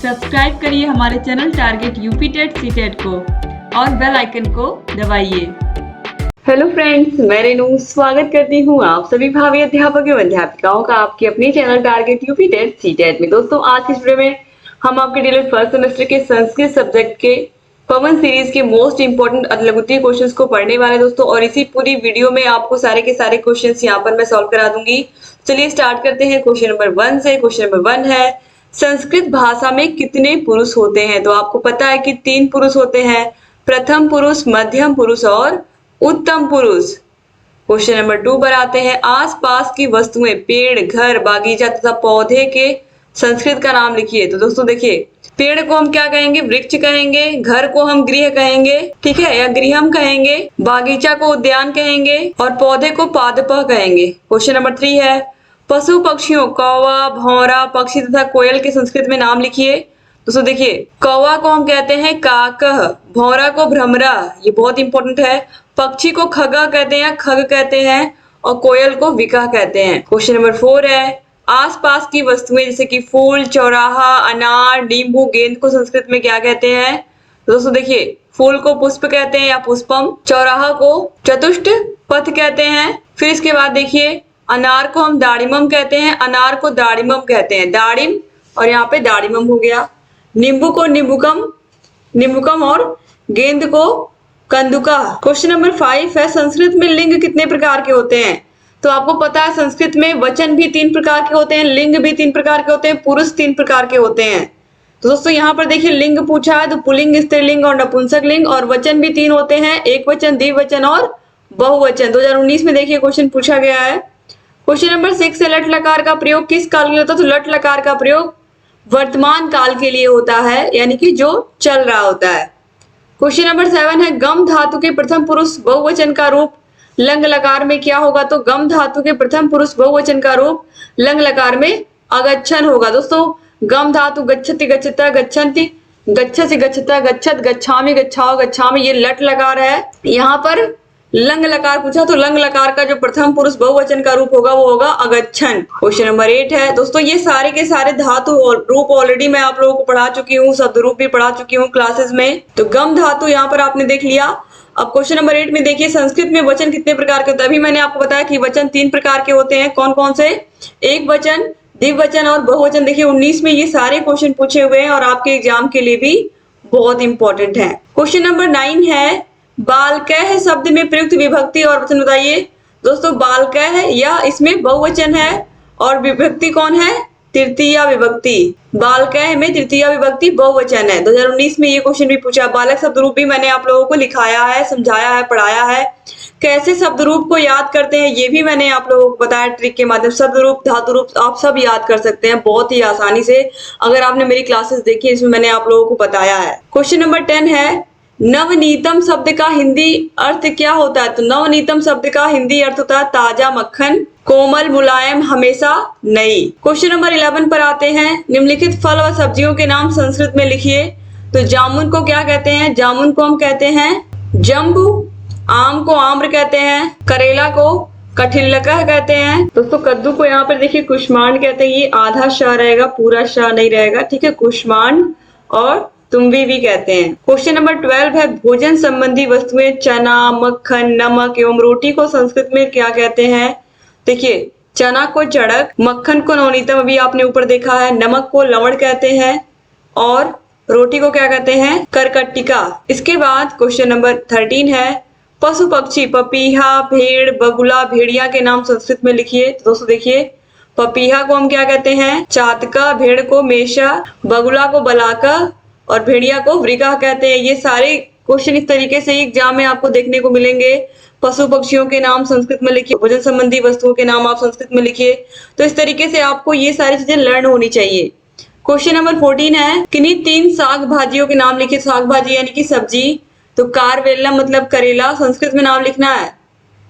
Subscribe करिए हमारे channel target UP TET CTET को और बेल आइकन को दबाइए। हेलो फ्रेंड्स, मैं रेनू स्वागत करती हूँ आप सभी भावी अध्यापक एवं अध्यापिकाओं का आपके अपने channel target UP TET CTET में। दोस्तों, आज इस वीडियो में हम आपके डीएलएड फर्स्ट सेमेस्टर के संस्कृत सब्जेक्ट के पवन सीरीज के मोस्ट इंपोर्टेंट अतिलघुत्तीय क्वेश्चंस को पढ़ने वाले दोस्तों, और इसी पूरी वीडियो में आपको सारे के सारे क्वेश्चंस यहाँ पर मैं सॉल्व करा दूंगी। चलिए स्टार्ट करते हैं क्वेश्चन नंबर 1 से। क्वेश्चन नंबर 1 है, संस्कृत भाषा में कितने पुरुष होते हैं? तो आपको पता है कि 3 पुरुष होते हैं, प्रथम पुरुष, मध्यम पुरुष और उत्तम पुरुष। क्वेश्चन नंबर 2 पर आते हैं, आसपास की वस्तुएं, पेड़, घर, बागीचा तथा पौधे के संस्कृत का नाम लिखिए। तो दोस्तों देखिए, पेड़ को हम क्या कहेंगे? वृक्ष कहेंगे। घर को हम गृह कहेंगे, ठीक है, या गृहम कहेंगे। बागीचा को उद्यान कहेंगे और पौधे को पादपः कहेंगे। क्वेश्चन नंबर 3 है, पशु पक्षियों, कौवा, भौरा, पक्षी तथा कोयल के संस्कृत में नाम लिखिए। दोस्तों देखिए, कौवा को हम कहते हैं काकः, भौरा को भ्रमरा, ये बहुत इंपॉर्टेंट है। पक्षी को खगा कहते हैं, खग कहते हैं, और कोयल को विका कहते हैं। क्वेश्चन नंबर 4 है, आसपास की वस्तुएं जैसे कि फूल, चौराहा, अनार, नींबू, गेंद को संस्कृत में क्या कहते हैं? दोस्तों देखिए, फूल को पुष्प कहते हैं या पुष्पम, चौराहा को चतुष्ट पथ कहते हैं। फिर इसके बाद देखिए, अनार को हम दाड़िमम कहते हैं, अनार को दाड़िमम कहते हैं, दाड़िम, और यहाँ पे दाड़िमम हो गया। नींबू को नींबुकम, नींबुकम, और गेंद को कंदुका। क्वेश्चन नंबर 5 है, संस्कृत में लिंग कितने प्रकार के होते हैं? तो आपको पता है संस्कृत में वचन भी 3 प्रकार के होते हैं, लिंग भी 3 प्रकार के होते हैं, पुरुष 3 प्रकार के होते हैं। तो दोस्तों यहाँ पर देखिए, लिंग पूछा है तो पुल्लिंग, स्त्रीलिंग और नपुंसक लिंग, और वचन भी 3 होते हैं, एक वचन, द्विवचन और बहुवचन। 2019 में देखिए क्वेश्चन पूछा गया है। क्वेश्चन नंबर 6 है, लट लकार का प्रयोग किस काल के लिए होता है? तो लट लकार का प्रयोग वर्तमान काल के लिए होता है, यानी कि जो चल रहा होता है। क्वेश्चन नंबर 7 है, गम धातु के प्रथम पुरुष बहुवचन का रूप लंग लकार में क्या होगा? तो गम धातु के प्रथम पुरुष बहुवचन का रूप लंग लकार में अगच्छन होगा। दोस्तों, गम धातु गच्छति, गच्छता, गच्छन्ति, गच्छसि, गच्छता, गच्छत, गच्छामि, गच्छाओ, गच्छामि, ये लट लकार है। यहाँ पर लंग लकार पूछा तो लंग लकार का जो प्रथम पुरुष बहुवचन का रूप होगा वो होगा अगच्छन। क्वेश्चन नंबर 8 है, दोस्तों ये सारे के सारे धातु रूप ऑलरेडी मैं आप लोगों को पढ़ा चुकी हूँ, शब्द रूप भी पढ़ा चुकी हूँ क्लासेस में। तो गम धातु यहाँ पर आपने देख लिया। अब क्वेश्चन नंबर 8 में देखिए, संस्कृत में वचन कितने प्रकार के होते हैं? अभी मैंने आपको बताया कि वचन 3 प्रकार के होते हैं। कौन कौन से? एक वचन, द्विवचन और बहुवचन। देखिए 19 में ये सारे क्वेश्चन पूछे हुए हैं और आपके एग्जाम के लिए भी बहुत इंपॉर्टेंट है। क्वेश्चन नंबर 9 है, बालकः शब्द में प्रयुक्त विभक्ति और वचन बताइए। दोस्तों बालकः है या इसमें बहुवचन है और विभक्ति कौन है? तृतीया विभक्ति। बालकः में तृतीया विभक्ति बहुवचन है। 2019 में ये क्वेश्चन भी पूछा। बालक शब्द रूप भी मैंने आप लोगों को लिखाया है, समझाया है, पढ़ाया है। कैसे शब्द रूप को याद करते हैं ये भी मैंने आप लोगों को बताया ट्रिक के माध्यम से। शब्द रूप, धातु रूप आप सब याद कर सकते हैं बहुत ही आसानी से, अगर आपने मेरी क्लासेस देखी इसमें मैंने आप लोगों को बताया है। क्वेश्चन नंबर 10 है, नवनीतम शब्द का हिंदी अर्थ क्या होता है? तो नवनीतम शब्द का हिंदी अर्थ होता है ताजा मक्खन, कोमल, मुलायम, हमेशा नई। क्वेश्चन नंबर 11 पर आते हैं, निम्नलिखित फल व सब्जियों के नाम संस्कृत में लिखिए। तो जामुन को क्या कहते हैं? जामुन को हम कहते हैं जम्बू, आम को आम्र कहते हैं, करेला को कठिल्लका कहते हैं। दोस्तों कद्दू को यहाँ पर देखिए कुष्मांड कहते हैं, ये आधा शाह रहेगा, पूरा शाह नहीं रहेगा, ठीक है, कुष्मांड, और तुम्बी भी कहते हैं। क्वेश्चन नंबर 12 है, भोजन संबंधी वस्तुएं चना, मक्खन, नमक एवं रोटी को संस्कृत में क्या कहते हैं? देखिए, चना को चड़क, मक्खन को नवनीतम, अभी आपने ऊपर देखा है, नमक को लवण कहते हैं, और रोटी को क्या कहते हैं? करकट्टिका। इसके बाद क्वेश्चन नंबर 13 है, पशु पक्षी, पपीहा, भेड़, बगुला, भेड़िया के नाम संस्कृत में लिखिए। तो दोस्तों देखिए, पपीहा को हम क्या कहते हैं? चातका, भेड़ को मेषा, बगुला को बलाका और भेड़िया को वृका कहते हैं। ये सारे क्वेश्चन इस तरीके से एग्जाम में आपको देखने को मिलेंगे। पशु पक्षियों के नाम संस्कृत में लिखिए, भोजन संबंधी वस्तुओं के नाम आप संस्कृत में लिखिए। तो इस तरीके से आपको ये सारी चीजें लर्न होनी चाहिए। क्वेश्चन नंबर 14 है, किन्हीं 3 साग भाजियों के नाम लिखिए। साग भाजी यानी कि सब्जी। तो कारवेल्ला मतलब करेला, संस्कृत में नाम लिखना है।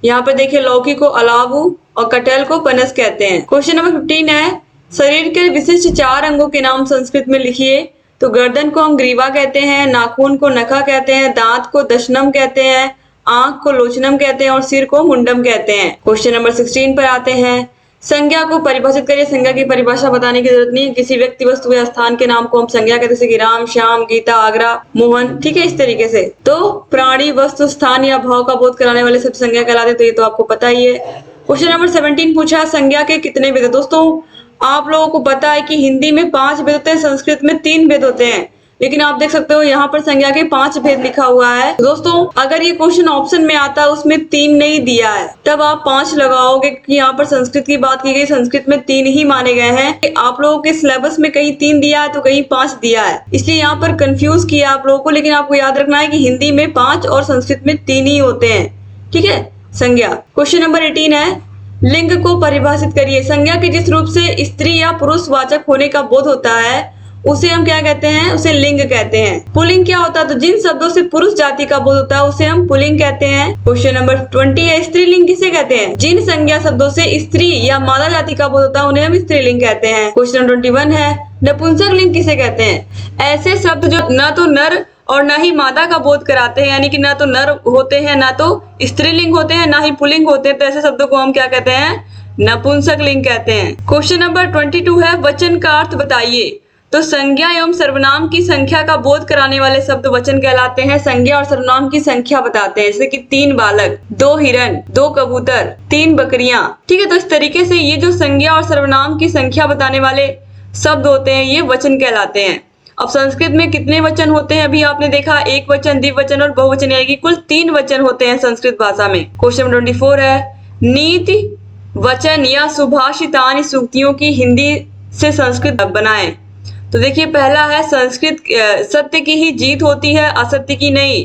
यहाँ पर देखिए, लौकी को अलावू और कटहल को पनस कहते हैं। क्वेश्चन नंबर 15 है, शरीर के विशिष्ट 4 अंगों के नाम संस्कृत में लिखिए। तो गर्दन को हम ग्रीवा कहते हैं, नाखून को नखा कहते हैं, दांत को दशनम कहते हैं, आंख को लोचनम कहते हैं और सिर को मुंडम कहते हैं। क्वेश्चन नंबर 16 पर आते हैं, संज्ञा को परिभाषित करिए। संज्ञा की परिभाषा बताने की जरूरत नहीं है। किसी व्यक्ति, वस्तु या स्थान के नाम को हम संज्ञा कहते हैं, जैसे कि राम, श्याम, गीता, आगरा, मोहन। ठीक है, इस तरीके से। तो प्राणी, वस्तु, स्थान या भाव का बोध कराने वाले सब संज्ञा कहलाते हैं, तो ये तो आपको पता ही है। क्वेश्चन नंबर 17 पूछा, संज्ञा के कितने भेद? दोस्तों आप लोगों को पता है कि हिंदी में 5 भेद होते हैं, संस्कृत में 3 भेद होते हैं, लेकिन आप देख सकते हो यहाँ पर संज्ञा के 5 भेद लिखा हुआ है। दोस्तों अगर ये क्वेश्चन ऑप्शन में आता उसमें 3 नहीं दिया है, तब आप 5 लगाओगे कि यहाँ पर संस्कृत की बात की गई, संस्कृत में 3 ही माने गए हैं। आप लोगों के सिलेबस में कहीं 3 दिया है तो कहीं 5 दिया है, इसलिए यहाँ पर कंफ्यूज किया आप लोगों को। लेकिन आपको याद रखना है कि हिंदी में 5 और संस्कृत में 3 ही होते हैं। ठीक है, संज्ञा। क्वेश्चन नंबर 18 है, लिंग को परिभाषित करिए। संज्ञा के जिस रूप से स्त्री या पुरुष वाचक होने का बोध होता है उसे हम क्या कहते हैं? उसे लिंग कहते हैं। पुल्लिंग क्या होता है? तो जिन शब्दों से पुरुष जाति का बोध होता है उसे हम पुल्लिंग कहते हैं। क्वेश्चन नंबर 20 है, स्त्रीलिंग किसे कहते हैं? जिन संज्ञा शब्दों से स्त्री या मादा जाति का बोध होता है उन्हें हम स्त्रीलिंग कहते हैं। क्वेश्चन नंबर 21 है, नपुंसक लिंग किसे कहते हैं? ऐसे शब्द जो न तो नर और न ही मादा का बोध कराते हैं, यानी कि ना तो नर होते हैं, ना तो स्त्रीलिंग होते हैं, ना ही पुल्लिंग होते हैं, तो ऐसे शब्दों को हम क्या कहते हैं? नपुंसक लिंग कहते हैं। क्वेश्चन नंबर 22 है, वचन का अर्थ बताइए। तो संज्ञा एवं सर्वनाम की संख्या का बोध कराने वाले शब्द वचन कहलाते हैं। संज्ञा और सर्वनाम की संख्या बताते हैं, जैसे कि 3 बालक, 2 हिरन, 2 कबूतर, 3 बकरियां। ठीक है, तो इस तरीके से ये जो संज्ञा और सर्वनाम की संख्या बताने वाले शब्द होते हैं ये वचन कहलाते हैं। अब संस्कृत में कितने वचन होते हैं? अभी आपने देखा, एक वचन, द्विवचन और बहुवचन, यानी कि कुल 3 वचन होते हैं संस्कृत भाषा में। क्वेश्चन 24 है, नीति वचन या सुभाषितानि सूक्तियों की हिंदी से संस्कृत बनाएं। तो देखिए, पहला है संस्कृत सत्य की ही जीत होती है, असत्य की नहीं।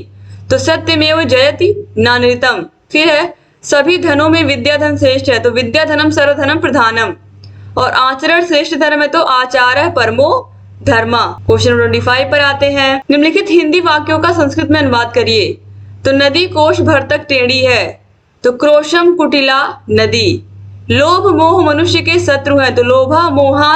तो सत्यमेव जयति नानृतम। फिर है, सभी धनों में विद्या धन श्रेष्ठ है, तो विद्या धनम सर्वधनम प्रधानम। और आचरण श्रेष्ठ धर्म है, तो आचार परमो धर्मा। क्वेश्चन 25 पर आते हैं, निम्नलिखित हिंदी वाक्यों का संस्कृत में अनुवाद करिए। तो नदी कोश भर तक टेढ़ी है, तो क्रोशम कुटिला नदी। लोभ मोह मनुष्य के शत्रु है, तो लोभा मोहा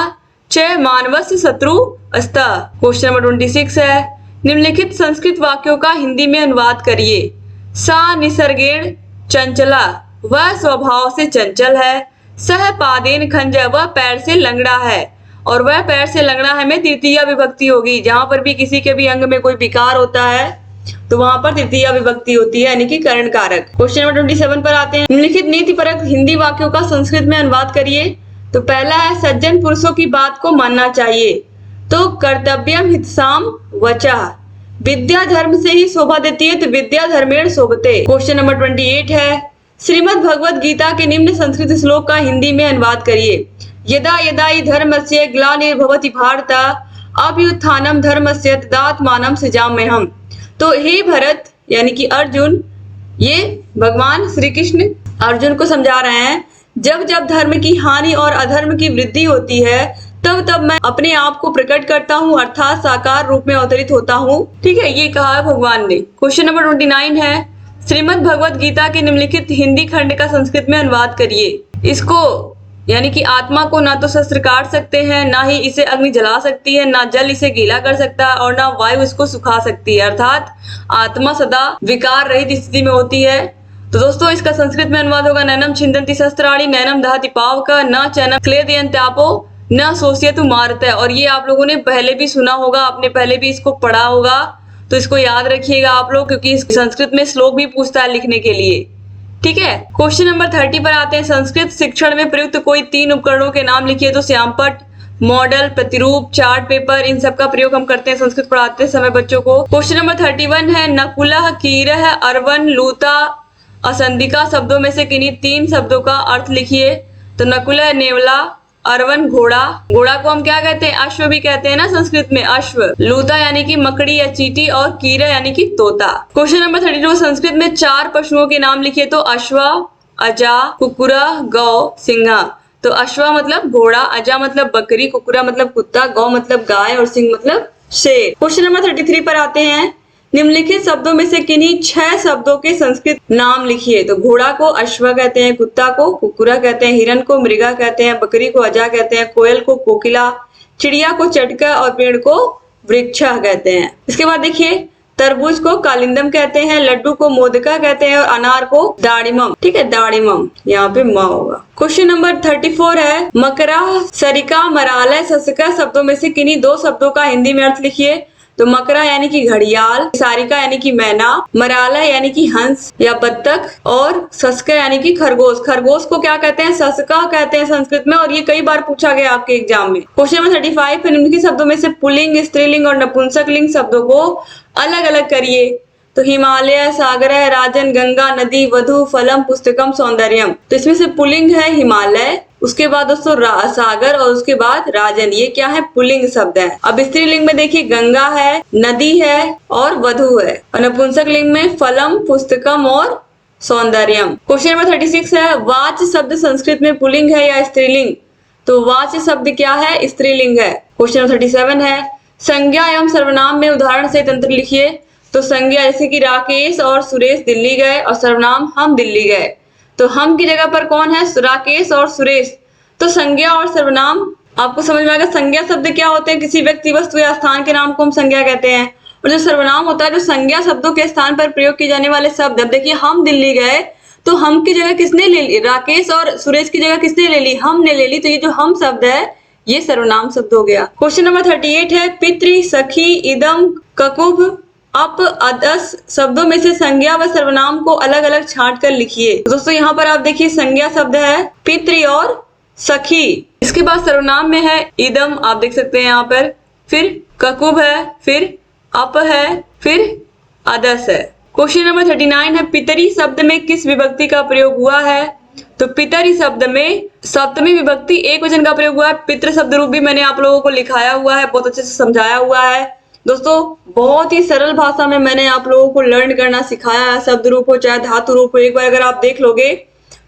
च मानवस्य शत्रु अस्ता। क्वेश्चन नंबर 26 है, निम्नलिखित संस्कृत वाक्यों का हिंदी में अनुवाद करिए। सा निसर्गेण चंचला, वह स्वभाव से चंचल है। सह पादेन खंज, वह पैर से लंगड़ा है। और वह पैर से लंगड़ा है में तृतीया विभक्ति होगी। जहां पर भी किसी के भी अंग में कोई विकार होता है तो वहां पर तृतीया विभक्ति होती है, यानी कि करण कारक। क्वेश्चन नंबर 27 पर आते हैं, निम्नलिखित नीति परक हिंदी वाक्यों का संस्कृत में अनुवाद करिए। तो पहला है, सज्जन पुरुषों की बात को मानना चाहिए। तो कर्तव्यम हितसाम वचः, विद्या धर्म से ही शोभा देती है, तो विद्या धर्मेण शोभते। क्वेश्चन नंबर 28 है, श्रीमद् भगवद गीता के निम्न संस्कृत श्लोक का हिंदी में अनुवाद करिए। यदा यदा हि धर्मस्य ग्लानिर्भवति भारत अभ्युत्थानम धर्मस्य तदात्मानं सृजाम्यहम्। तो हे भरत, यानी कि अर्जुन, ये भगवान श्री कृष्ण अर्जुन को समझा रहे हैं, जब जब धर्म की हानि और अधर्म की वृद्धि होती है तब तब मैं अपने आप को प्रकट करता हूँ, अर्थात साकार रूप में अवतरित होता हूँ। ठीक है, ये कहा है भगवान ने। क्वेश्चन नंबर 29 है, श्रीमद् भगवद गीता के निम्नलिखित हिंदी खंड का संस्कृत में अनुवाद करिए। इसको यानी कि आत्मा को ना तो शस्त्र काट सकते हैं, ना ही इसे अग्नि जला सकती है, ना जल इसे गीला कर सकता है और ना वायु इसको सुखा सकती है, अर्थात आत्मा सदा विकार रहित स्थिति में होती है। तो दोस्तों इसका संस्कृत में अनुवाद होगा, नैनम छिन्दन्ति शस्त्राणि नैनम दहति पावका न चैनम क्लेदयन्त्यापो न शोष्यतु मारते। और ये आप लोगों ने पहले भी सुना होगा, आपने पहले भी इसको पढ़ा होगा, तो इसको याद रखिएगा आप लोग, क्योंकि इस संस्कृत में श्लोक भी पूछता है लिखने के लिए। ठीक है, क्वेश्चन नंबर 30 पर आते हैं, संस्कृत शिक्षण में प्रयुक्त कोई 3 उपकरणों के नाम लिखिए। तो श्यामपट, मॉडल, प्रतिरूप, चार्ट पेपर, इन सब का प्रयोग हम करते हैं संस्कृत पढ़ाते समय बच्चों को। क्वेश्चन नंबर 31 है, नकुलः, कीरः, अरवन, लूता, असंदिका शब्दों में से किन्हीं 3 शब्दों का अर्थ लिखिए। तो नकुलः नेवला, अरवन घोड़ा, घोड़ा को हम क्या कहते हैं? अश्व भी कहते हैं ना संस्कृत में, अश्व। लूता यानी कि मकड़ी या चींटी, और कीरा यानी कि तोता। क्वेश्चन नंबर 32, संस्कृत में 4 पशुओं के नाम लिखिए। तो अश्व, अजा, कुकुरा, गौ, सिंह। तो अश्व मतलब घोड़ा, अजा मतलब बकरी, कुकुरा मतलब कुत्ता, गौ मतलब गाय और सिंह मतलब शेर। क्वेश्चन नंबर 33 पर आते हैं, निम्नलिखित शब्दों में से किन्हीं 6 शब्दों के संस्कृत नाम लिखिए। तो घोड़ा को अश्व कहते हैं, कुत्ता को कुकुरा कहते हैं, हिरन को मृगा कहते हैं, बकरी को अजा कहते हैं, कोयल को कोकिला, चिड़िया को चटका और पेड़ को वृक्ष कहते हैं। इसके बाद देखिए, तरबूज को कालिंदम कहते हैं, लड्डू को मोदका कहते हैं और अनार को दाड़िमम। ठीक है, दाड़िमम यहाँ पे म होगा। क्वेश्चन नंबर 34 है, मकरा, सरिका, मरालय, ससका शब्दों में से किन्हीं दो शब्दों का हिंदी में अर्थ लिखिए। तो मकरा यानी कि घड़ियाल, सारिका यानी कि मैना, मरालय यानी कि हंस या बत्तख और ससका यानी कि खरगोश। खरगोश को क्या कहते हैं? ससका कहते हैं संस्कृत में, और ये कई बार पूछा गया आपके एग्जाम में। क्वेश्चन नंबर 35 है, निम्नलिखित शब्दों में से पुल्लिंग, स्त्रीलिंग और नपुंसकलिंग शब्दों को अलग अलग करिए। तो हिमालय, सागर, राजन, गंगा, नदी, वधु, फलम, पुस्तकम, सौंदर्यम। तो इसमें से पुल्लिंग है हिमालय, उसके बाद दोस्तों सागर और उसके बाद राजन। ये क्या है? पुल्लिंग शब्द है। अब स्त्रीलिंग में देखिए गंगा है, नदी है और वधु है, और नपुंसक लिंग में फलम, पुस्तकम और सौंदर्यम। क्वेश्चन नंबर 36 है, वाच्य शब्द संस्कृत में पुल्लिंग है या स्त्रीलिंग? तो वाच्य शब्द क्या है? स्त्रीलिंग है। क्वेश्चन नंबर 37 है, संज्ञा एवं सर्वनाम में उदाहरण से तंत्र लिखिए। तो संज्ञा जैसे कि राकेश और सुरेश दिल्ली गए, और सर्वनाम हम दिल्ली गए। तो हम की जगह पर कौन है? राकेश और सुरेश। तो संज्ञा और सर्वनाम आपको समझ में आएगा। संज्ञा शब्द क्या होते हैं? किसी व्यक्ति, वस्तु या स्थान के नाम को हम संज्ञा कहते हैं। और जो सर्वनाम होता है, जो संज्ञा शब्दों के स्थान पर प्रयोग किए जाने वाले शब्द। अब देखिए हम दिल्ली गए, तो हम की जगह किसने ले ली? राकेश और सुरेश की जगह किसने ले ली? हमने ले ली। तो ये जो हम शब्द है ये सर्वनाम शब्द हो गया। क्वेश्चन नंबर 38 है, पितृ, सखी, इदम, ककुभ, अप, अदस शब्दों में से संज्ञा व सर्वनाम को अलग अलग छांट कर लिखिए। दोस्तों यहाँ पर आप देखिए संज्ञा शब्द है पितृ और सखी, इसके बाद सर्वनाम में है इदम, आप देख सकते हैं यहाँ पर, फिर ककुभ है, फिर अप है, फिर अदस है। क्वेश्चन नंबर 39 है, पितरी शब्द में किस विभक्ति का प्रयोग हुआ है? तो पितरी शब्द में सप्तमी विभक्ति एक वचन का प्रयोग हुआ है। पितृ शब्द रूप भी मैंने आप लोगों को लिखाया हुआ है, बहुत अच्छे से समझाया हुआ है। दोस्तों बहुत ही सरल भाषा में मैंने आप लोगों को लर्न करना सिखाया है। शब्द रूप हो चाहे धातु रूप हो, एक बार अगर आप देख लोगे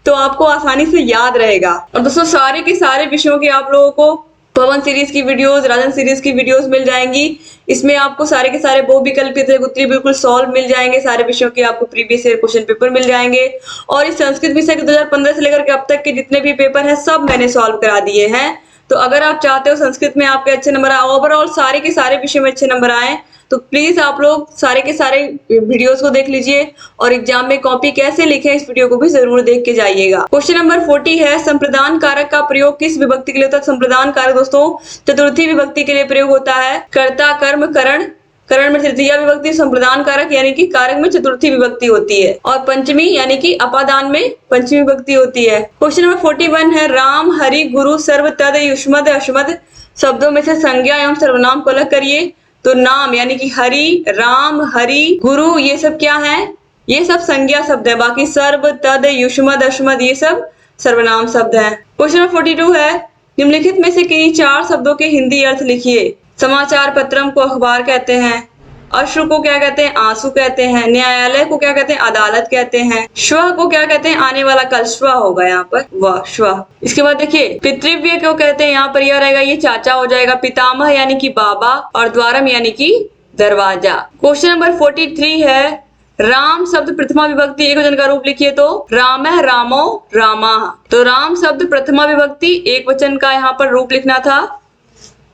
तो आपको आसानी से याद रहेगा। और दोस्तों सारे के सारे विषयों की आप लोगों को पवन सीरीज की वीडियोस, राजन सीरीज की वीडियोस मिल जाएंगी। इसमें आपको सारे के सारे बहुविकल्पित उत्तरी बिल्कुल सॉल्व मिल जाएंगे। सारे विषयों के आपको प्रीवियस ईयर क्वेश्चन पेपर मिल जाएंगे। और इस संस्कृत विषय के 2015 से लेकर के अब तक के जितने भी पेपर हैं सब मैंने सॉल्व करा दिए हैं। तो अगर आप चाहते हो संस्कृत में आपके अच्छे नंबर आए, ओवरऑल सारे के सारे विषय में अच्छे नंबर आए, तो प्लीज आप लोग सारे के सारे वीडियोस को देख लीजिए और एग्जाम में कॉपी कैसे लिखें इस वीडियो को भी जरूर देख के जाइएगा। क्वेश्चन नंबर 40 है, संप्रदान कारक का प्रयोग किस विभक्ति के लिए होता है? संप्रदान कारक दोस्तों चतुर्थी विभक्ति के लिए प्रयोग होता है। कर्ता, कर्म, करण, करण में तृतीया विभक्ति, संप्रदान कारक यानी कि कारक में चतुर्थी विभक्ति होती है, और पंचमी यानी कि अपादान में पंचमी विभक्ति होती है। क्वेश्चन नंबर 41 है, राम, हरि, गुरु, सर्व, तद, युष्मद, अश्मद शब्दों में से संज्ञा एवं सर्वनाम को अलग करिए। तो नाम यानी कि हरि, राम, हरि, गुरु ये सब क्या है? ये सब संज्ञा शब्द है। बाकी सर्व, तद, युष्मद, अश्मद ये सब सर्वनाम शब्द है। क्वेश्चन नंबर 42 है, निम्नलिखित में से किन्हीं 4 शब्दों के हिंदी अर्थ लिखिए। समाचार पत्रम को अखबार कहते हैं, अश्रु को क्या कहते हैं? आंसू कहते हैं, न्यायालय को क्या कहते हैं? अदालत कहते हैं, श्व को क्या कहते हैं? आने वाला कल, श्व होगा यहाँ पर, वह श्व। इसके बाद देखिए पितृव्य को कहते हैं, यहाँ पर यह रहेगा, ये चाचा हो जाएगा। पितामह यानी कि बाबा, और द्वारम यानी कि दरवाजा। क्वेश्चन नंबर 43 है, राम शब्द प्रथमा विभक्ति एक वचन का रूप लिखिए। तो राम है, रामो, रामा। तो राम शब्द प्रथमा विभक्ति एक वचन का यहाँ पर रूप लिखना था।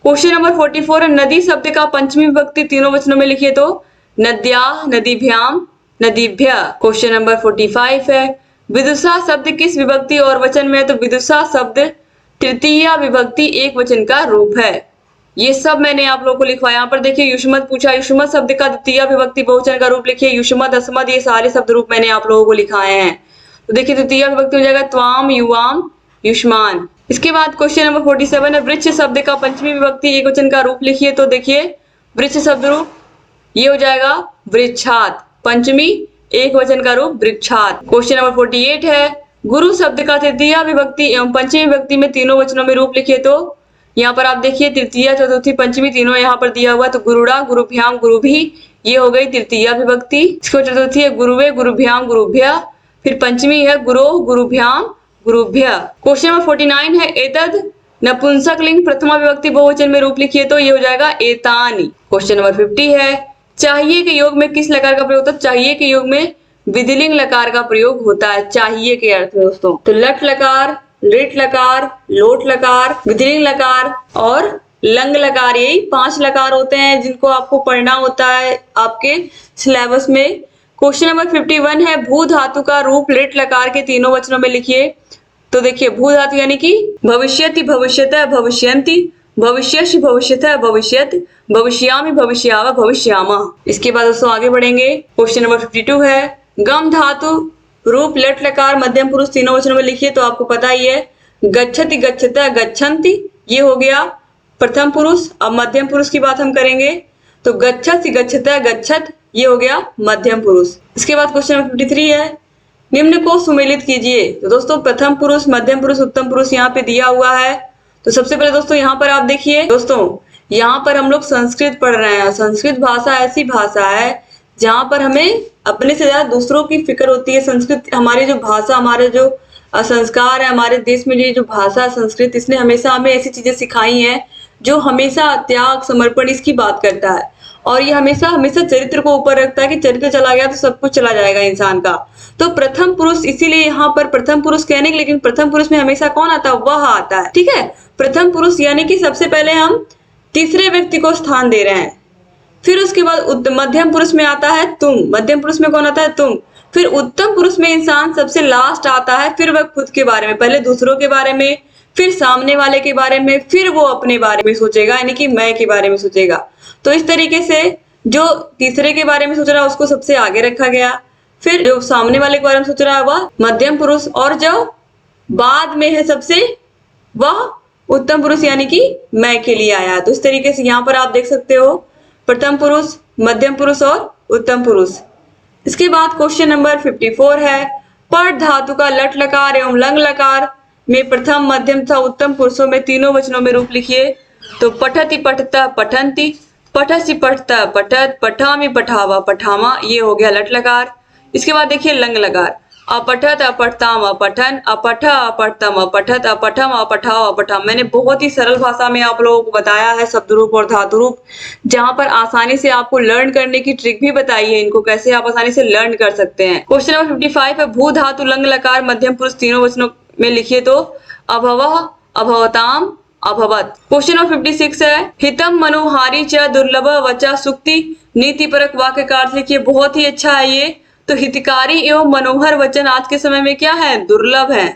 क्वेश्चन नंबर 44 है, नदी शब्द का पंचमी विभक्ति तीनों वचनों में लिखिए। तो नद्या, नदीभ्याम, नदीभ्य। क्वेश्चन नंबर 45 है, विदुषा शब्द किस विभक्ति और वचन में? तो विदुषा शब्द तृतीया विभक्ति एक वचन का रूप है। ये सब मैंने आप लोगों को लिखवाया। यहाँ पर देखिए युष्मद पूछा, युष्मद शब्द का द्वितीय विभक्ति बहुवचन का रूप लिखिए। युष्मद, अस्मद ये सारे शब्द रूप मैंने आप लोगों को लिखाए हैं। तो देखिए द्वितीय विभक्ति हो जाएगा त्वाम, युवाम, युष्मान। इसके बाद क्वेश्चन नंबर 47 है, वृक्ष शब्द का पंचमी विभक्ति एक वचन का रूप लिखिए। तो देखिए वृक्ष शब्द रूप ये हो जाएगा वृक्षात, पंचमी एक वचन का रूप वृक्षात। क्वेश्चन नंबर 48 है, गुरु शब्द का तृतीय विभक्ति एवं पंचमी विभक्ति में तीनों वचनों में रूप लिखिए। तो यहाँ पर आप देखिए तृतीय, चतुर्थी, पंचमी तीनों यहाँ पर दिया हुआ। तो गुरुड़ा, गुरुभ्याम, गुरुभी ये हो गई तृतीय विभक्ति। इसको चतुर्थी है गुरुवे, गुरुभ्याम, गुरुभ्य। फिर पंचमी है गुरो, गुरुभ्याम, गुरुभ्य। क्वेश्चन नंबर 49 है, एतद नपुंसक लिंग प्रथमा विभक्ति बहुवचन में रूप लिखिए। तो ये हो जाएगा एतानि। क्वेश्चन नंबर 50 है, चाहिए के योग में किस लकार का प्रयोग होता है? चाहिए के योग में विधिलिंग लकार का प्रयोग होता है। चाहिए के अर्थ में दोस्तों तो लट लकार, लिट लकार, लोट लकार, विधिलिंग लकार और लंग लकार, यही 5 लकार होते हैं जिनको आपको पढ़ना होता है आपके सिलेबस में। क्वेश्चन नंबर 51 है भू धातु का रूप लिट लकार के तीनों वचनों में लिखिए। तो देखिए भू धातु यानी कि भविष्यति, भविष्यतः, भविष्यन्ति, भविष्यसि, भविष्यतः, भविष्यत, भविष्यामि, भविष्याव, भविष्यामः। इसके बाद दोस्तों आगे बढ़ेंगे। क्वेश्चन नंबर 52 है गम धातु रूप लट लकार मध्यम पुरुष तीनों वचनों में लिखिए। तो आपको पता ही है गच्छति, गच्छतः, गच्छन्ति, ये हो गया प्रथम पुरुष। अब मध्यम पुरुष की बात हम करेंगे तो गच्छति, गच्छतः, गच्छत, ये हो गया मध्यम पुरुष। इसके बाद क्वेश्चन नंबर 53 है निम्न को सुमेलित कीजिए। तो दोस्तों प्रथम पुरुष, मध्यम पुरुष, उत्तम पुरुष यहाँ पे दिया हुआ है। तो सबसे पहले दोस्तों यहाँ पर आप देखिए, दोस्तों यहाँ पर हम लोग संस्कृत पढ़ रहे हैं। संस्कृत भाषा ऐसी भाषा है जहाँ पर हमें अपने से ज्यादा दूसरों की फिक्र होती है। संस्कृत हमारी जो भाषा, हमारे जो संस्कार है, हमारे देश में ये जो भाषा संस्कृत, इसने हमेशा हमें ऐसी चीजें सिखाई हैं जो हमेशा त्याग, समर्पण इसकी बात करता है। और ये हमेशा हमेशा चरित्र को ऊपर रखता है कि चरित्र चला गया तो सब कुछ चला जाएगा इंसान का। तो प्रथम पुरुष, इसीलिए यहाँ पर प्रथम पुरुष कहने के, लेकिन प्रथम पुरुष में हमेशा कौन आता है? वह आता है। ठीक है, प्रथम पुरुष यानी कि सबसे पहले हम तीसरे व्यक्ति को स्थान दे रहे हैं। फिर उसके बाद मध्यम पुरुष में आता है तुम, मध्यम पुरुष में कौन आता है? तुम। फिर उत्तम पुरुष में इंसान सबसे लास्ट आता है, फिर वह खुद के बारे में, पहले दूसरों के बारे में, फिर सामने वाले के बारे में, फिर वो अपने बारे में सोचेगा, यानी कि मैं के बारे में सोचेगा। तो इस तरीके से जो तीसरे के बारे में सोच रहा है उसको सबसे आगे रखा गया, फिर जो सामने वाले के बारे में सोच रहा है वह मध्यम पुरुष, और जो बाद में है सबसे वह उत्तम पुरुष यानी कि मैं के लिए आया। तो इस तरीके से यहाँ पर आप देख सकते हो प्रथम पुरुष, मध्यम पुरुष और उत्तम पुरुष। इसके बाद क्वेश्चन नंबर 54 है पठ धातु का लट लकार एवं लंग लकार में प्रथम, मध्यम तथा उत्तम पुरुषों में तीनों वचनों में रूप लिखिए। तो पठति, पठता, पठन्ति, पठसि, पठता, पठत, पठामि, पठावा, पठामा, ये हो गया लट लकार। इसके बाद देखिए लंग लकार, अपठत, अपठताम, अपठन, अपठ, अपठतम, अपठत, अपठम, अपठाव, अपठम। मैंने बहुत ही सरल भाषा में आप लोगों को बताया है शब्द रूप और धातु रूप, जहां पर आसानी से आपको लर्न करने की ट्रिक भी बताई है, इनको कैसे आप आसानी से लर्न कर सकते हैं। क्वेश्चन नंबर 55 है भू धातु लंग लकार मध्यम पुरुष तीनों वचनों में लिखिए। तो अभवः, अभवताम, अभवत। क्वेश्चन नंबर 56 है हितम मनोहारी च दुर्लभ वचा सुक्ति नीतिपरक वाक्य का अर्थ लिखिए। बहुत ही अच्छा है ये। तो हितकारी एवं मनोहर वचन आज के समय में क्या है? दुर्लभ है,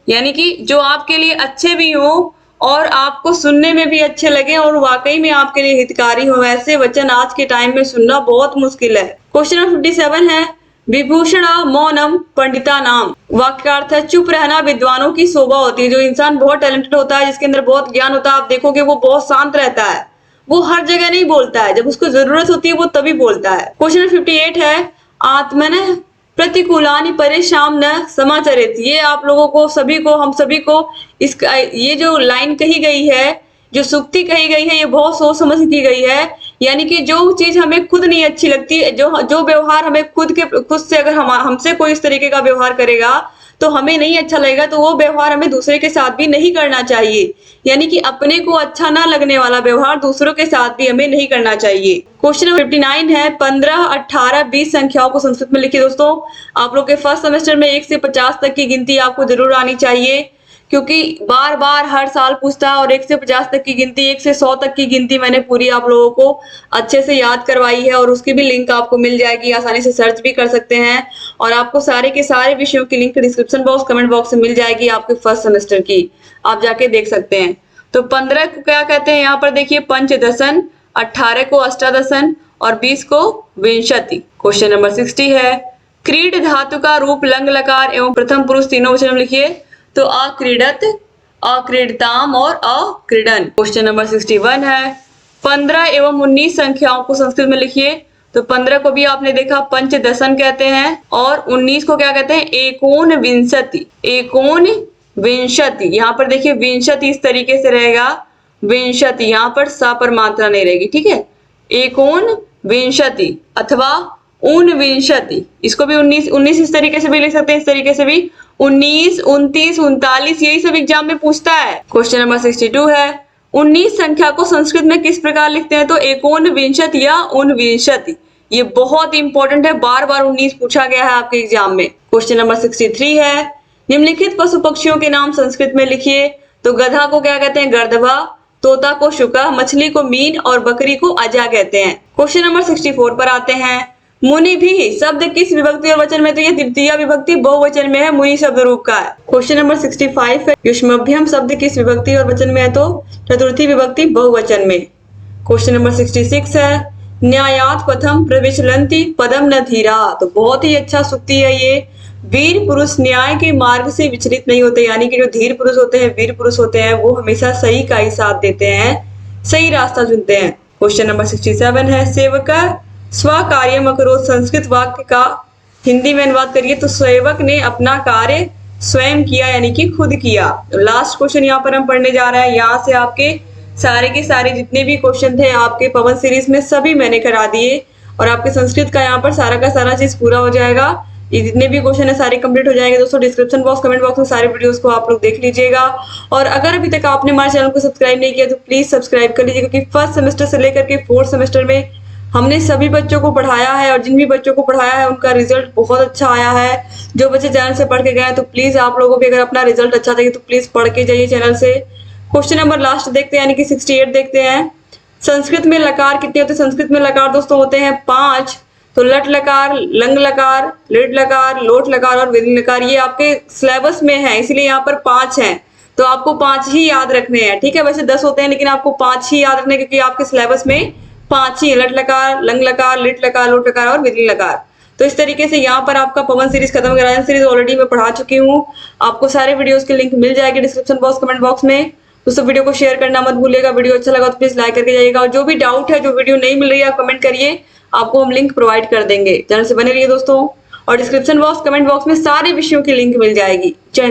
यानी कि जो आपके लिए अच्छे भी हो और आपको सुनने में भी अच्छे लगे और वाकई में आपके लिए हितकारी हो, ऐसे वचन आज के टाइम में सुनना बहुत मुश्किल है। क्वेश्चन नंबर 57 है विभूषण मौनम पंडिता नाम। वाक्य का अर्थ है चुप रहना विद्वानों की शोभा होती है। जो इंसान बहुत टैलेंटेड होता है, जिसके अंदर बहुत ज्ञान होता है, आप देखोगे वो बहुत शांत रहता है, वो हर जगह नहीं बोलता है, जब उसको जरूरत होती है वो तभी बोलता है। क्वेश्चन नंबर 58 है आत्मन प्रतिकूलानि परेशान न समाचरित। ये आप लोगों को सभी को, हम सभी को इस ये जो लाइन कही गई है, जो सूक्ति कही गई है, ये बहुत सोच समझ की गई है। यानी कि जो चीज हमें खुद नहीं अच्छी लगती, जो व्यवहार हमें खुद से अगर हमसे कोई इस तरीके का व्यवहार करेगा तो हमें नहीं अच्छा लगेगा, तो वो व्यवहार हमें दूसरे के साथ भी नहीं करना चाहिए। यानी कि अपने को अच्छा ना लगने वाला व्यवहार दूसरों के साथ भी हमें नहीं करना चाहिए। क्वेश्चन नंबर 59 है 15, 18, 20 संख्याओं को संस्कृत में लिखिए। दोस्तों आप लोग के फर्स्ट सेमेस्टर में 1 से 50 तक की गिनती आपको जरूर आनी चाहिए, क्योंकि बार बार हर साल पूछता है। और 1 से 50 तक की गिनती, 1 से 100 तक की गिनती मैंने पूरी आप लोगों को अच्छे से याद करवाई है, और उसकी भी लिंक आपको मिल जाएगी, आसानी से सर्च भी कर सकते हैं। और आपको सारे के सारे विषयों की link description box, comment box में मिल जाएगी आपके फर्स्ट सेमेस्टर की, आप जाके देख सकते हैं। तो 15 को क्या कहते हैं? यहाँ पर देखिए पंचदशन, 18 को अष्टादशन और 20 को विंशति। क्वेश्चन नंबर 60 है क्रीड धातु का रूप लंग लकार एवं प्रथम पुरुष तीनों वचन में लिखिए। तो अक्रीडत, अक्रीडताम और अक्रीडन। क्वेश्चन नंबर 61 है 15 एवं 19 संख्याओं को संस्कृत में लिखिए। तो 15 को भी आपने देखा पंचदशन कहते हैं, और 19 को क्या कहते हैं? एकोन विंशति, एकोन विंशति। यहाँ पर देखिए विंशति इस तरीके से रहेगा, विंशति, यहाँ पर सा पर मात्रा नहीं रहेगी, ठीक है। एकोन विंशति अथवा ऊनविंशति, इसको भी 19 इस तरीके से भी लिख सकते हैं, इस तरीके से भी 19, 29, 39, यही सब एग्जाम में पूछता है। क्वेश्चन नंबर 62 है 19 संख्या को संस्कृत में किस प्रकार लिखते हैं? तो एकोन विंशति या ऊनविंशति। ये बहुत इंपॉर्टेंट है, बार बार 19 पूछा गया है आपके एग्जाम में। क्वेश्चन नंबर 63 है निम्नलिखित पशु पक्षियों के नाम संस्कृत में लिखिए। तो गधा को क्या कहते हैं? गर्दभा, तोता को शुका, मछली को मीन और बकरी को अजा कहते हैं। क्वेश्चन नंबर 64 पर आते हैं। मुनि भी शब्द किस विभक्ति और वचन में? तो ये तृतीया विभक्ति बहुवचन में है, मुनि शब्द रूप का है। क्वेश्चन नंबर 65 है। युष्मभ्यम शब्द किस विभक्ति और वचन में है? तो चतुर्थी विभक्ति बहुवचन में। क्वेश्चन नंबर 66 है। न्यायात पथम प्रविचलन्ति पदम न धीरा, तो बहुत ही अच्छा सूक्ति है ये। वीर पुरुष न्याय के मार्ग से विचलित नहीं होते, यानी कि जो धीर पुरुष होते हैं, वीर पुरुष होते हैं, वो हमेशा सही का ही साथ देते हैं, सही रास्ता चुनते हैं। क्वेश्चन नंबर 67 है। सेवक स्वकार्यम अकरोत्, संस्कृत वाक्य का हिंदी में अनुवाद करिए तो सेवक ने अपना कार्य स्वयं किया, यानी कि खुद किया। लास्ट क्वेश्चन यहाँ पर हम पढ़ने जा रहे हैं। यहाँ से आपके सारे के सारे जितने भी क्वेश्चन थे आपके पवन सीरीज में सभी मैंने करा दिए, और आपके संस्कृत का यहाँ पर सारा का सारा चीज पूरा हो जाएगा। ये जितने भी क्वेश्चन है सारे कंप्लीट हो जाएंगे दोस्तों। डिस्क्रिप्शन बॉक्स, कमेंट बॉक्स में सारे वीडियोस को आप लोग देख लीजिएगा। और अगर अभी तक आपने हमारे चैनल को सब्सक्राइब नहीं किया तो प्लीज सब्सक्राइब कर लीजिए, क्योंकि फर्स्ट सेमेस्टर से लेकर के फोर्थ सेमेस्टर में हमने सभी बच्चों को पढ़ाया है, और जिन भी बच्चों को पढ़ाया है उनका रिजल्ट बहुत अच्छा आया है। जो बच्चे चैनल से पढ़ के गए हैं तो प्लीज आप लोगों को भी अगर अपना रिजल्ट अच्छा चाहिए तो प्लीज पढ़ के जाइए चैनल से। क्वेश्चन नंबर लास्ट देखते हैं, यानी कि 68 देखते हैं। संस्कृत में लकार कितने होते हैं? संस्कृत में लकार दोस्तों होते हैं 5। तो लट लकार, लंग लकार, लिट लकार, लोट लकार और विधिंग लकार, ये आपके सिलेबस में है, इसलिए यहाँ पर 5 हैं। तो आपको 5 ही याद रखने हैं, ठीक है। वैसे 10 होते हैं लेकिन आपको 5 ही याद रखने, क्योंकि आपके सिलेबस में 5 ही, लट लकार, लंग लकार, लिट लकार, लोट लकार और विधिंग लकार। तो इस तरीके से यहाँ पर आपका पवन सीरीज खत्म, राजन सीरीज ऑलरेडी मैं पढ़ा चुकी हूँ। आपको सारे वीडियोस के लिंक मिल जाएगी डिस्क्रिप्शन बॉक्स, कमेंट बॉक्स में। दोस्तों वीडियो को शेयर करना मत भूलिएगा। वीडियो अच्छा लगा तो प्लीज लाइक करके जाइएगा, और जो भी डाउट है, जो वीडियो नहीं मिल रही है, आप कमेंट करिए, आपको हम लिंक प्रोवाइड कर देंगे। चैनल से बने रहिए दोस्तों, और डिस्क्रिप्शन बॉक्स, कमेंट बॉक्स में सारे विषयों की लिंक मिल जाएगी। जय हिंद।